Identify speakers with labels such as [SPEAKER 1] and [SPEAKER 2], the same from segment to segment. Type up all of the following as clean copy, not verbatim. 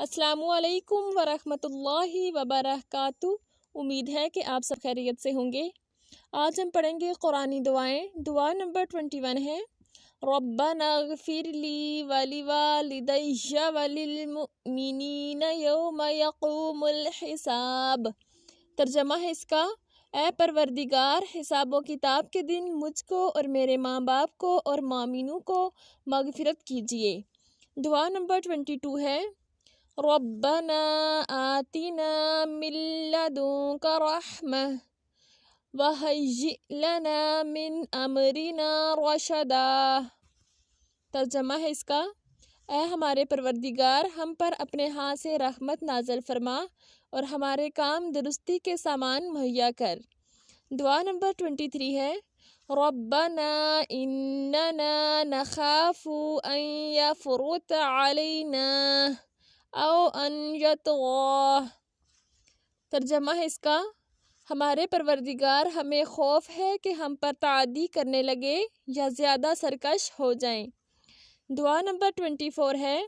[SPEAKER 1] السلام علیکم ورحمۃ اللہ وبرکاتہ۔ امید ہے کہ آپ سب خیریت سے ہوں گے۔ آج ہم پڑھیں گے قرآنی دعائیں۔ دعا نمبر 21 ہے ربنا اغفر لی ولوالدی وللمؤمنین یوم یقوم الحساب۔ ترجمہ ہے اس کا، اے پروردگار حساب و کتاب کے دن مجھ کو اور میرے ماں باپ کو اور مومنوں کو مغفرت کیجیے۔ دعا نمبر 22 ہے ربنا آتنا من لدنک رحمہ وہیئ لنا من امرنا رشدا۔ ترجمہ ہے اس کا، اے ہمارے پروردگار ہم پر اپنے ہاتھ سے رحمت نازل فرما اور ہمارے کام درستی کے سامان مہیا کر۔ دعا نمبر 23 ہے ربنا اننا نخاف ان یفرط علینا او ان یطغى۔ ترجمہ ہے اس کا، ہمارے پروردگار ہمیں خوف ہے کہ ہم پر تعدی کرنے لگے یا زیادہ سرکش ہو جائیں۔ دعا نمبر 24 ہے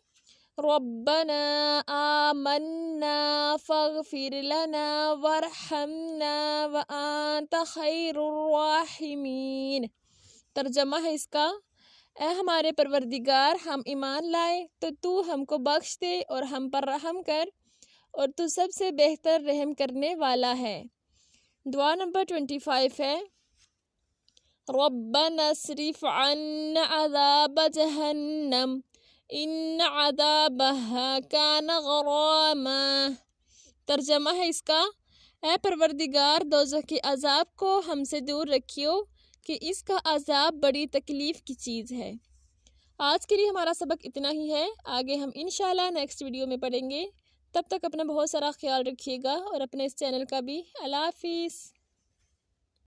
[SPEAKER 1] ربنا آمنا فاغفر لنا وارحمنا وانت خیر الراحمین۔ ترجمہ ہے اس کا، اے ہمارے پروردگار ہم ایمان لائے تو تو ہم کو بخش دے اور ہم پر رحم کر اور تو سب سے بہتر رحم کرنے والا ہے۔ دعا نمبر 25 ہے ربنا اصرف عنا عذاب جہنم ان عذابها کان غراما۔ ترجمہ ہے اس کا، اے پروردگار دوزخ کے عذاب کو ہم سے دور رکھیو کہ اس کا عذاب بڑی تکلیف کی چیز ہے۔ آج کے لیے ہمارا سبق اتنا ہی ہے، آگے ہم انشاءاللہ نیکسٹ ویڈیو میں پڑھیں گے۔ تب تک اپنا بہت سارا خیال رکھیے گا اور اپنے اس چینل کا بھی۔ اللہ حافظ۔